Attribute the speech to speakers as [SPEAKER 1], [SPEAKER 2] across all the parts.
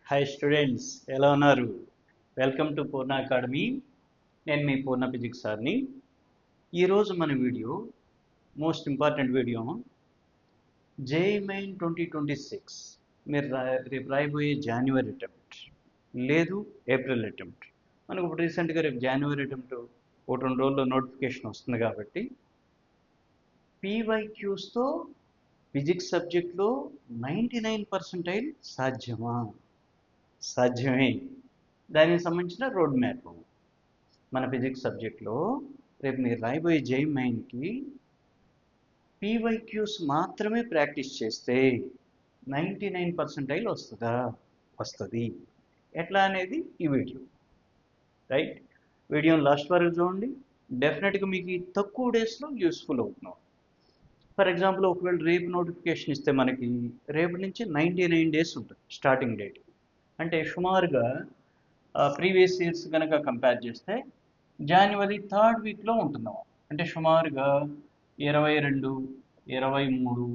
[SPEAKER 1] Hi students, ఎలా ఉన్నారు? Welcome to Purna academy. నేను మీ పూర్ణ ఫిజిక్స్ సార్ని. ఈరోజు మన video most important video JEE main 2026. మీరు రేపు రాయబోయే జాన్యువరి అటెంప్ట్ లేదు ఏప్రిల్ అటెంప్ట్. మనకు ఇప్పుడు రీసెంట్గా రేపు జాన్యువరి అటెంప్ట్ 1-2 రోజుల్లో నోటిఫికేషన్ వస్తుంది కాబట్టి పీవైక్యూస్తో ఫిజిక్స్ సబ్జెక్ట్లో 99% సాధ్యమా? సాధ్యమే. దానికి సంబంధించిన రోడ్ మ్యాప్ మన ఫిజిక్స్ సబ్జెక్ట్లో రేపు మీరు రాయబోయే జేఈఈ మెయిన్కి పీవైక్యూస్ మాత్రమే ప్రాక్టీస్ చేస్తే 99% వస్తుంది. ఎట్లా అనేది ఈ వీడియో, రైట్? వీడియోని లాస్ట్ వరకు చూడండి. డెఫినెట్గా మీకు ఈ తక్కువ డేస్లో యూస్ఫుల్ అవుతున్నాం. ఫర్ ఎగ్జాంపుల్, ఒకవేళ రేపు నోటిఫికేషన్ ఇస్తే మనకి రేపు నుంచి 99 days ఉంటుంది స్టార్టింగ్ డేట్. అంటే సుమారుగా ప్రీవియస్ ఇయర్స్ కనుక కంపేర్ చేస్తే జనవరి 3rd వీక్లో ఉంటున్నాం. అంటే సుమారుగా 22, 23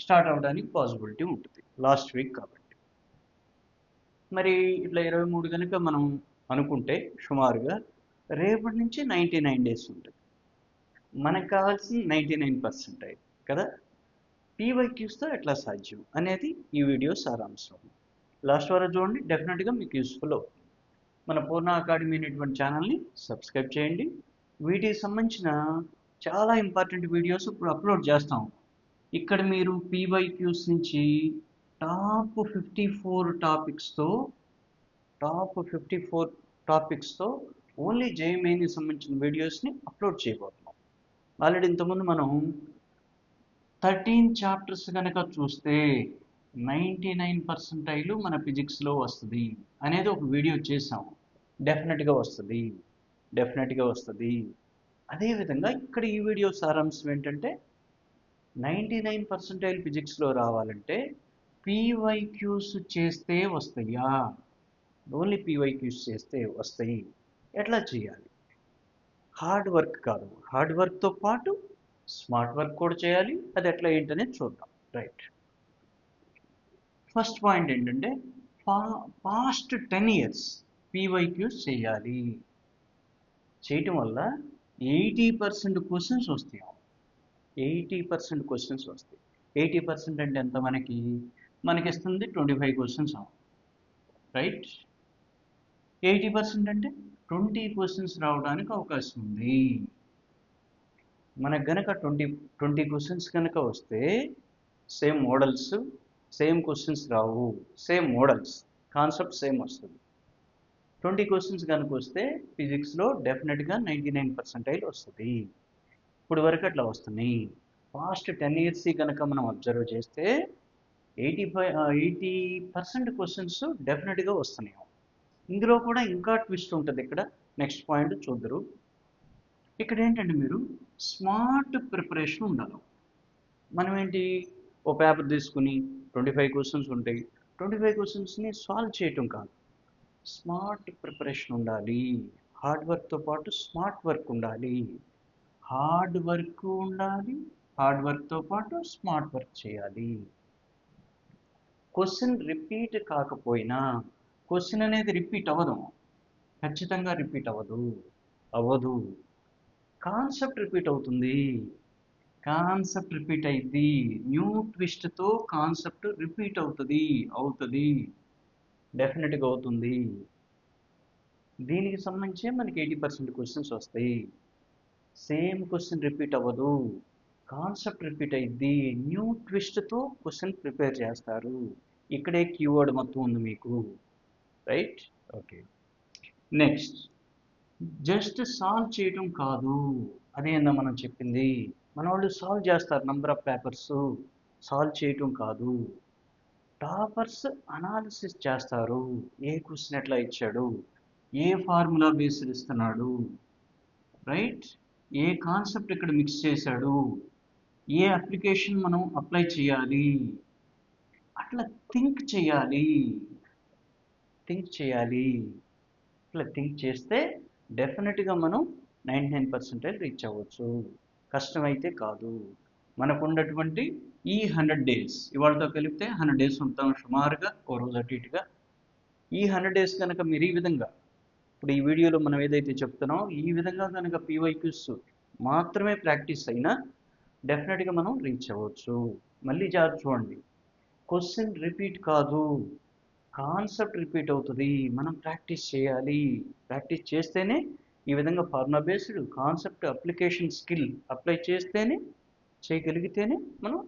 [SPEAKER 1] స్టార్ట్ అవ్వడానికి పాసిబిలిటీ ఉంటుంది, లాస్ట్ వీక్ కాబట్టి. మరి ఇట్లా 23 కనుక మనం అనుకుంటే సుమారుగా రేపటి నుంచి 99 days ఉంటుంది. మనకు కావాల్సింది 99% కదా. పీవైక్యూస్తో ఎట్లా సాధ్యం అనేది ఈ వీడియో సారాంశం. లాస్ట్ వరకు చూడండి, డెఫినెట్గా మీకు యూస్ఫుల్ అవుతుంది. మన పూర్ణ అకాడమీ అనేటువంటి ఛానల్ని సబ్స్క్రైబ్ చేయండి. వీటికి సంబంధించిన చాలా ఇంపార్టెంట్ వీడియోస్ ఇప్పుడు అప్లోడ్ చేస్తాం. ఇక్కడ మీరు పీవైక్యూస్ నుంచి టాప్ 54 టాపిక్స్తో ఓన్లీ జేఈఈ మెయిన్కి సంబంధించిన వీడియోస్ని అప్లోడ్ చేయబోతున్నాం. ఆల్రెడీ ఇంతకుముందు మనం 13 chapters కనుక చూస్తే 99% మన ఫిజిక్స్లో వస్తుంది అనేది ఒక వీడియో చేసాం. డెఫినెట్గా వస్తుంది. అదేవిధంగా ఇక్కడ ఈ వీడియో సారాంశం ఏంటంటే 99% ఫిజిక్స్లో రావాలంటే పీవైక్యూస్ చేస్తే వస్తాయా? ఓన్లీ పీవైక్యూస్ చేస్తే వస్తాయి. ఎట్లా చేయాలి? హార్డ్ వర్క్ కాదు, హార్డ్ వర్క్తో పాటు స్మార్ట్ వర్క్ కూడా చేయాలి. అది ఎట్లా ఏంటనేది చూద్దాం, రైట్? ఫస్ట్ పాయింట్ ఏంటంటే పాస్ట్ 10 years పీవైక్యూస్ చేయాలి. చేయటం వల్ల 80% క్వశ్చన్స్ వస్తాయి. 80% క్వశ్చన్స్ వస్తాయి. 80% అంటే ఎంత? మనకిస్తుంది 25 క్వశ్చన్స్, రైట్? 80% అంటే 20 క్వశ్చన్స్ రావడానికి అవకాశం ఉంది. మనకు గనక 20 క్వశ్చన్స్ కనుక వస్తే సేమ్ మోడల్స్, సేమ్ క్వశ్చన్స్ రావు. సేమ్ మోడల్స్, కాన్సెప్ట్ సేమ్ వస్తుంది. 20 క్వశ్చన్స్ కనుక వస్తే ఫిజిక్స్లో డెఫినెట్గా 99% వస్తుంది. ఇప్పుడు వరకు అట్లా వస్తున్నాయి. పాస్ట్ 10 years కనుక మనం అబ్జర్వ్ చేస్తే 80% క్వశ్చన్స్ డెఫినెట్గా వస్తున్నాయి. ఇందులో కూడా ఇంకా ట్విస్ట్ ఉంటుంది. ఇక్కడ నెక్స్ట్ పాయింట్ చూద్దరు. ఇక్కడ ఏంటంటే మీరు స్మార్ట్ ప్రిపరేషన్ ఉండాలి. మనం ఏంటి, ఓ పేపర్ తీసుకుని 25 క్వశ్చన్స్ ఉంటాయి, 25 క్వశ్చన్స్ని సాల్వ్ చేయటం కాదు. స్మార్ట్ ప్రిపరేషన్ ఉండాలి. హార్డ్ వర్క్తో పాటు స్మార్ట్ వర్క్ ఉండాలి. హార్డ్ వర్క్తో పాటు స్మార్ట్ వర్క్ చేయాలి. క్వశ్చన్ రిపీట్ కాకపోయినా, క్వశ్చన్ అనేది రిపీట్ అవ్వదు, ఖచ్చితంగా రిపీట్ అవ్వదు. కాన్సెప్ట్ రిపీట్ అవుతుంది. కాన్సెప్ట్ రిపీట్ అయింది, న్యూ ట్విస్ట్తో కాన్సెప్ట్ రిపీట్ అవుతుంది, డెఫినెట్గా అవుతుంది. దీనికి సంబంధించి మనకి 80% క్వశ్చన్స్ వస్తాయి. సేమ్ క్వశ్చన్ రిపీట్ అవ్వదు, కాన్సెప్ట్ రిపీట్ అయింది, న్యూ ట్విస్ట్తో క్వశ్చన్ ప్రిపేర్ చేస్తారు. ఇక్కడే కీవర్డ్ మొత్తం ఉంది మీకు, right? Okay. Next, just solve చేయటం కాదు. అదేందా మనం చెప్పింది, మన వాళ్ళు సాల్వ్ చేస్తారు నంబర్ ఆఫ్ పేపర్స్, సాల్వ్ చేయటం కాదు. టాపర్స్ అనాలిసిస్ చేస్తారు. ఏ క్వశ్చన్ ఎట్లా ఇచ్చాడు, ఏ ఫార్ములా బేస్డ్ ఇస్తున్నాడు, రైట్? ఏ కాన్సెప్ట్ ఇక్కడ మిక్స్ చేశాడు, ఏ అప్లికేషన్ మనం అప్లై చేయాలి, అట్లా థింక్ చేయాలి. ఇట్లా థింక్ చేస్తే డెఫినెట్గా మనం 99% రీచ్ అవ్వచ్చు. కష్టమైతే కాదు. మనకు ఉన్నటువంటి ఈ 100 డేస్ ఇవాళతో కలిపితే 100 డేస్ ఉంటాం సుమారుగా, ఓ రోజు అటు ఇటుగా. ఈ 100 డేస్ కనుక మీరు ఈ విధంగా, ఇప్పుడు ఈ వీడియోలో మనం ఏదైతే చెప్తున్నామో ఈ విధంగా కనుక పీవైక్యూస్ మాత్రమే ప్రాక్టీస్ అయినా డెఫినెట్గా మనం రీచ్ అవ్వచ్చు. మళ్ళీ జాగ్రత్త చూడండి, క్వశ్చన్ రిపీట్ కాదు, కాన్సెప్ట్ రిపీట్ అవుతుంది. మనం ప్రాక్టీస్ చేయాలి. ప్రాక్టీస్ చేస్తేనే ఈ విధంగా formula based concept application skill apply చేస్తేనే, చేయగలిగితేనే మనం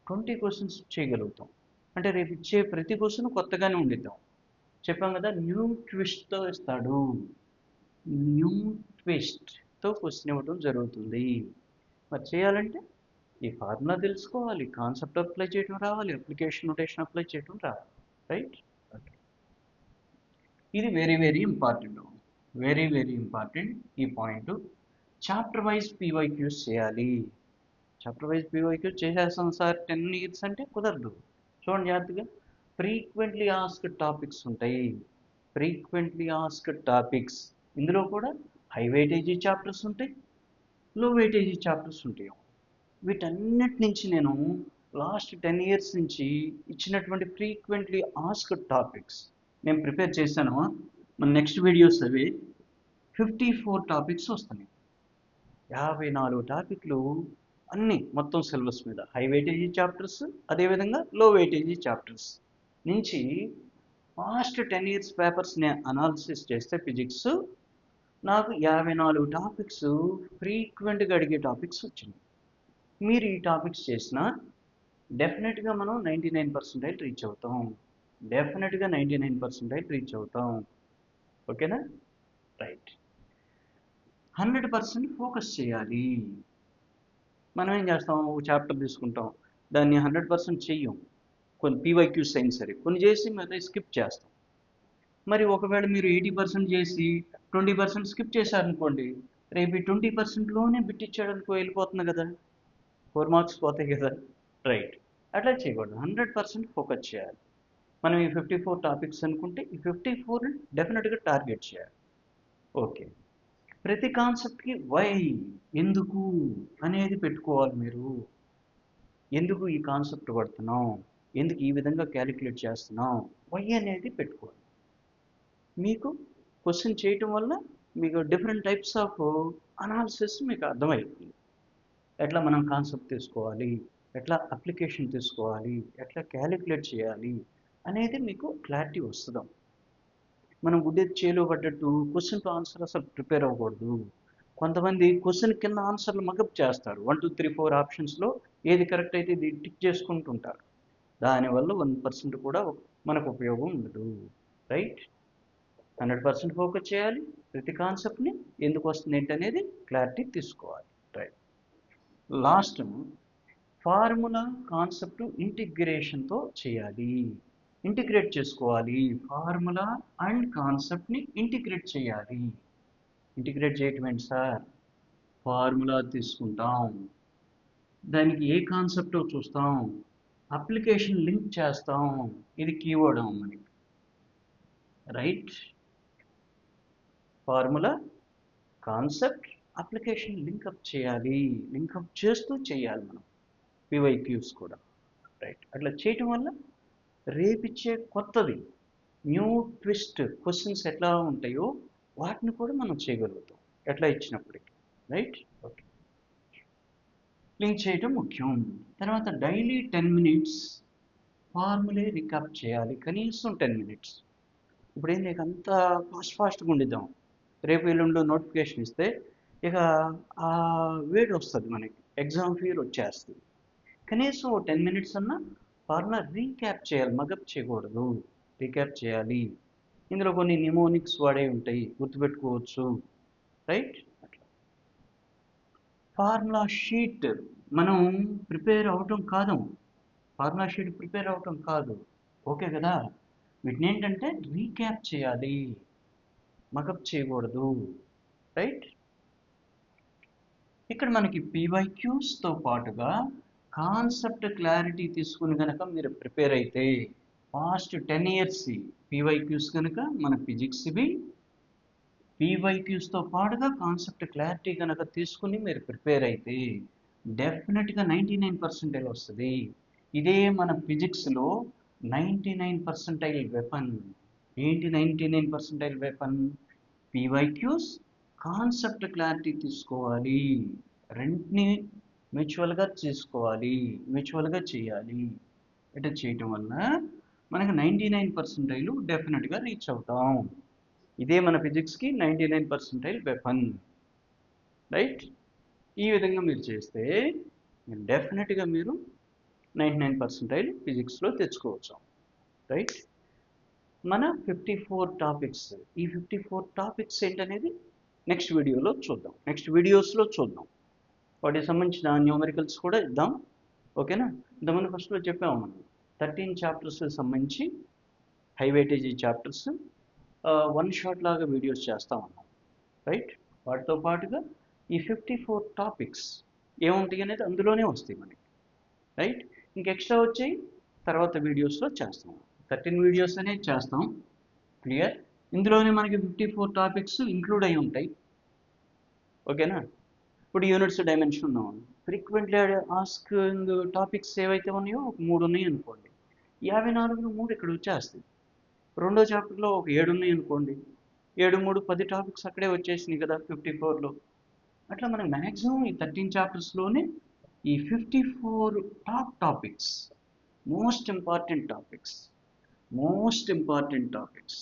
[SPEAKER 1] 20 క్వశ్చన్స్ చేయగలుగుతాం. అంటే రేపు ఇచ్చే ప్రతి క్వశ్చన్ కొత్తగానే ఉండిద్దాం. చెప్పాం కదా, న్యూ ట్విస్ట్తో ఇస్తాడు. న్యూ ట్విస్ట్తో క్వశ్చన్ ఇవ్వడం జరుగుతుంది. మరి చేయాలంటే ఈ ఫార్ములా తెలుసుకోవాలి, కాన్సెప్ట్ అప్లై చేయడం రావాలి, అప్లికేషన్ నోటేషన్ అప్లై చేయడం రావాలి. రైట్? ఇది very very important, very very important ఈ పాయింట్. చాప్టర్ వైజ్ పీవైక్యూస్ చేయాలి. చాప్టర్ వైజ్ పీవైక్యూస్ చేసేస్తాం సార్ 10 ఇయర్స్ అంటే కుదరదు. చూడండి జాగ్రత్తగా, ఫ్రీక్వెంట్లీ ఆస్క్డ్ టాపిక్స్ ఉంటాయి. ఫ్రీక్వెంట్లీ ఆస్క్డ్ టాపిక్స్, ఇందులో కూడా హై వెయిటేజీ చాప్టర్స్ ఉంటాయి, లో వెయిటేజీ చాప్టర్స్ ఉంటాయి. వీటన్నిటి నుంచి నేను లాస్ట్ 10 ఇయర్స్ నుంచి ఇచ్చినటువంటి ఫ్రీక్వెంట్లీ ఆస్క్డ్ టాపిక్స్ నేను ప్రిపేర్ చేశాను. మన నెక్స్ట్ వీడియోస్ అవి 54 టాపిక్స్ వస్తున్నాయి. 54 టాపిక్లు అన్నీ మొత్తం సిలబస్ మీద, హై వెయిటేజీ చాప్టర్స్, అదేవిధంగా లో వెయిటేజీ చాప్టర్స్ నుంచి లాస్ట్ 10 ఇయర్స్ పేపర్స్ని అనాలిసిస్ చేస్తే ఫిజిక్స్ నాకు 54 టాపిక్స్ ఫ్రీక్వెంట్గా అడిగే టాపిక్స్ వచ్చినాయి. మీరు ఈ టాపిక్స్ చేసినా డెఫినెట్గా మనం 99% రీచ్ అవుతాం. డెఫినెట్గా 99% రీచ్ అవుతాం. ఓకేనా? రైట్. 100% ఫోకస్ చేయాలి. మనం ఏం చేస్తాం, ఒక చాప్టర్ తీసుకుంటాం, దాన్ని 100% చెయ్యం. కొన్ని పీవైక్యూస్ అయిన సరే కొన్ని చేసి మిగతా స్కిప్ చేస్తాం. మరి ఒకవేళ మీరు 80% చేసి 20% స్కిప్ చేశారనుకోండి, రేపు ఈ 20%లోనే బిట్ ఇచ్చాడనుకో వెళ్ళిపోతుంది కదా, 4 మార్క్స్ పోతాయి కదా. రైట్? అట్లా చేయకూడదు, 100% ఫోకస్ చేయాలి. మనం ఈ 54 టాపిక్స్ అనుకుంటే ఈ 54 డెఫినెట్గా టార్గెట్ చేయాలి. ఓకే, ప్రతి కాన్సెప్ట్కి వై, ఎందుకు అనేది పెట్టుకోవాలి. మీరు ఎందుకు ఈ కాన్సెప్ట్ పడుతున్నాం, ఎందుకు ఈ విధంగా క్యాలిక్యులేట్ చేస్తున్నాం, వై అనేది పెట్టుకోవాలి. మీకు క్వశ్చన్ చేయటం వల్ల మీకు డిఫరెంట్ టైప్స్ ఆఫ్ అనాలిసిస్ మీకు అర్థమవుతుంది. ఎట్లా మనం కాన్సెప్ట్ తీసుకోవాలి, ఎట్లా అప్లికేషన్ తీసుకోవాలి, ఎట్లా క్యాలిక్యులేట్ చేయాలి అనేది మీకు క్లారిటీ వస్తుంది. మనం గుడ్డెత్తి చేలో పడ్డట్టు క్వశ్చన్ టు ఆన్సర్ అసలు ప్రిపేర్ అవ్వకూడదు. కొంతమంది క్వశ్చన్ కింద ఆన్సర్లు మగప్ చేస్తారు. 1 2 3 4 ఆప్షన్స్లో ఏది కరెక్ట్ అయితే ఇది టిక్ చేసుకుంటుంటారు. దానివల్ల 1% కూడా మనకు ఉపయోగం ఉండదు. రైట్? 100% ఫోకస్ చేయాలి. ప్రతి కాన్సెప్ట్ని ఎందుకు వస్తుంది ఏంటనేది క్లారిటీ తీసుకోవాలి. రైట్. లాస్ట్, ఫార్ములా కాన్సెప్ట్ ఇంటిగ్రేషన్తో చేయాలి. ఇంటిగ్రేట్ చేసుకోవాలి. ఫార్ములా అండ్ కాన్సెప్ట్ని ఇంటిగ్రేట్ చేయాలి. ఇంటిగ్రేట్ చేయటం ఏంటి సార్? ఫార్ములా తీసుకుంటాం, దానికి ఏ కాన్సెప్టో చూస్తాం, అప్లికేషన్ లింక్ చేస్తాం. ఇది కీవర్డ్ మనకి. Right? Formula, concept, application link up చేయాలి. లింకప్ చేస్తూ చేయాలి మనం పీవైక్యూస్ కూడా. రైట్? అట్లా చేయటం వల్ల రేపిచ్చే కొత్తది న్యూ ట్విస్ట్ క్వశ్చన్స్ ఎట్లా ఉంటాయో వాటిని కూడా మనం చేయగలుగుతాం ఎట్లా ఇచ్చినప్పటికీ. రైట్? ఓకే, లింక్ చేయటం ముఖ్యం. తర్వాత డైలీ 10 మినిట్స్ ఫార్ములే రికాప్ చేయాలి, కనీసం 10 మినిట్స్. ఇప్పుడు ఏం లేక అంతా ఫాస్ట్గా ఉండిద్దాం, రేపు ఎల్లుండి నోటిఫికేషన్ ఇస్తే ఇక ఆ వేడి వస్తుంది మనకి, ఎగ్జామ్ ఫీర్ వచ్చేస్తుంది. కనీసం 10 మినిట్స్ అన్నా ఫార్ములా రీక్యాప్ చేయాలి, మగప్ చేయకూడదు, రీక్యాప్ చేయాలి. ఇందులో కొన్ని నిమోనిక్స్ వాడే ఉంటాయి, గుర్తుపెట్టుకోవచ్చు. రైట్? అట్లా ఫార్ములా షీట్ మనం ప్రిపేర్ అవటం కాదు, ఫార్ములా షీట్ ప్రిపేర్ అవటం కాదు. ఓకే కదా? వీటిని ఏంటంటే రీక్యాప్ చేయాలి, మగప్ చేయకూడదు. రైట్? ఇక్కడ మనకి పీవైక్యూస్తో పాటుగా కాన్సెప్ట్ క్లారిటీ తీసుకుని కనుక మీరు ప్రిపేర్ అయితే ఫాస్ట్ 10 ఇయర్స్ పీవైక్యూస్ కనుక మన ఫిజిక్స్వి పీవైక్యూస్తో పాటుగా కాన్సెప్ట్ క్లారిటీ కనుక తీసుకుని మీరు ప్రిపేర్ అయితే డెఫినెట్గా 99% వస్తుంది. ఇదే మన ఫిజిక్స్లో 99% వెపన్. ఏంటి 99% వెపన్? పీవైక్యూస్, కాన్సెప్ట్ క్లారిటీ తీసుకోవాలి, రెంట్ని మ్యూచువల్గా తీసుకోవాలి, మ్యూచువల్గా చేయాలి. ఇట్లా చేయటం వల్ల మనకు 99% డెఫినెట్గా రీచ్ అవుతాం. ఇదే మన ఫిజిక్స్కి 99% వెపన్, రైట్? ఈ విధంగా మీరు చేస్తే డెఫినెట్గా మీరు 99% ఫిజిక్స్లో తెచ్చుకోవచ్చు, రైట్? మన 54 టాపిక్స్, ఈ 54 టాపిక్స్ ఏంటనేది నెక్స్ట్ వీడియోలో చూద్దాం, నెక్స్ట్ వీడియోస్లో చూద్దాం. వాటికి సంబంధించిన న్యూమరికల్స్ కూడా ఇద్దాం, ఓకేనా? ఇంతకుముందు ఫస్ట్లో చెప్పాము మనం 13 చాప్టర్స్ సంబంధించి high weightage chapters one shot లాగా వీడియోస్ చేస్తా ఉన్నాం, రైట్? వాటితో పాటుగా ఈ 54 టాపిక్స్ ఏముంటాయి అనేది అందులోనే వస్తాయి మనకి, రైట్? ఇంక ఎక్స్ట్రా వచ్చాయి తర్వాత వీడియోస్లో చేస్తాం. 13 వీడియోస్ అనేది చేస్తాం, క్లియర్? ఇందులోనే మనకి 54 టాపిక్స్ ఇంక్లూడ్ అయి ఉంటాయి, ఓకేనా? ఇప్పుడు యూనిట్స్ డైమెన్షన్ ఉన్నాం, ఫ్రీక్వెంట్లీ ఆస్కింగ్ టాపిక్స్ ఏవైతే ఉన్నాయో ఒక 3 ఉన్నాయి అనుకోండి, 54లో 3 ఇక్కడ వచ్చేస్తాయి. రెండో చాప్టర్లో ఒక 7 ఉన్నాయి అనుకోండి, 7, 3, 10 టాపిక్స్ అక్కడే వచ్చేసినాయి కదా 54లో. అట్లా మనం మ్యాక్సిమం ఈ 13 చాప్టర్స్లోనే ఈ 54 top topics, most important topics, most important topics,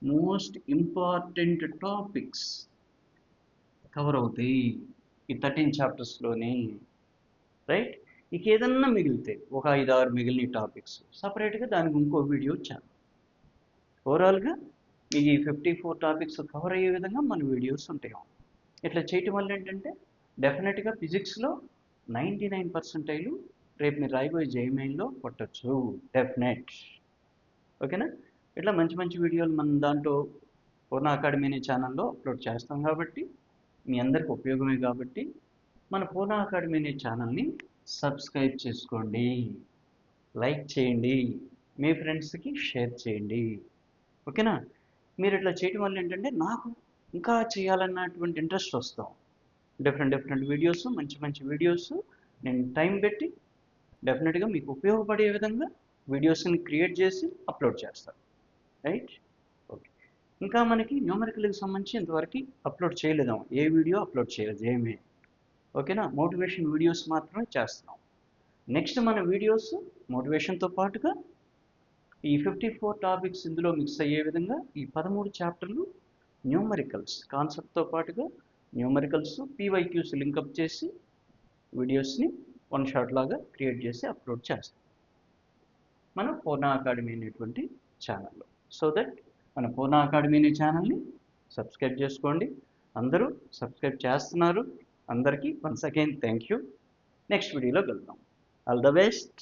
[SPEAKER 1] most important topics cover అవుతాయి ఈ 13 చాప్టర్స్లోనే, రైట్? ఇక ఏదన్నా మిగిలితే ఒక 5-6 మిగిలిన టాపిక్స్ సపరేట్గా దానికి ఇంకో వీడియో చేద్దాం. ఓవరాల్గా ఈ 54 టాపిక్స్ కవర్ అయ్యే విధంగా మన వీడియోస్ ఉంటాయి. ఇట్లా చేయటం వల్ల ఏంటంటే డెఫినెట్గా ఫిజిక్స్లో 99% రేపు మీరు రాయబోయే జేఈఈలో కొట్టచ్చు, డెఫినెట్, ఓకేనా? ఇట్లా మంచి మంచి వీడియోలు మన దాంట్లో పూర్ణ అకాడమీ అనే ఛానల్లో అప్లోడ్ చేస్తాం కాబట్టి మీ అందరికి ఉపయోగమే. కాబట్టి మన పూర్ణ అకాడమీ అనే ఛానల్ని సబ్స్క్రైబ్ చేసుకోండి, లైక్ చేయండి, మీ ఫ్రెండ్స్కి షేర్ చేయండి, ఓకేనా? మీరు ఇట్లా చేయటం వల్ల ఏంటంటే నాకు ఇంకా చేయాలన్నటువంటి ఇంట్రెస్ట్ వస్తాం. డిఫరెంట్ వీడియోస్, మంచి మంచి వీడియోస్ నేను టైం పెట్టి డెఫినెట్గా మీకు ఉపయోగపడే విధంగా వీడియోస్ని క్రియేట్ చేసి అప్లోడ్ చేస్తాను, రైట్? ఓకే. ఇంకా మనకి న్యూమరికల్కి సంబంధించి ఇంతవరకు అప్లోడ్ చేయలేదాం, ఏ వీడియో అప్లోడ్ చేయలేదు ఏమీ, ఓకేనా? మోటివేషన్ వీడియోస్ మాత్రమే చేస్తున్నాం. నెక్స్ట్ మన వీడియోస్ మోటివేషన్తో పాటుగా ఈ 54 టాపిక్స్ ఇందులో మిక్స్ అయ్యే విధంగా ఈ 13 చాప్టర్లు న్యూమరికల్స్ కాన్సెప్ట్తో పాటుగా న్యూమరికల్స్ పీవైక్యూస్ లింకప్ చేసి వీడియోస్ని వన్ షాట్ లాగా క్రియేట్ చేసి అప్లోడ్ చేస్తాం మన పూర్ణ అకాడమీ అనేటువంటి ఛానల్లో. సో దట్ మన పూర్ణ అకాడమీ అనే ఛానల్ని సబ్స్క్రైబ్ చేసుకోండి. అందరూ సబ్స్క్రైబ్ చేస్తున్నారు, అందరికీ once again thank you. Next వీడియోలో కలుద్దాం. All the best.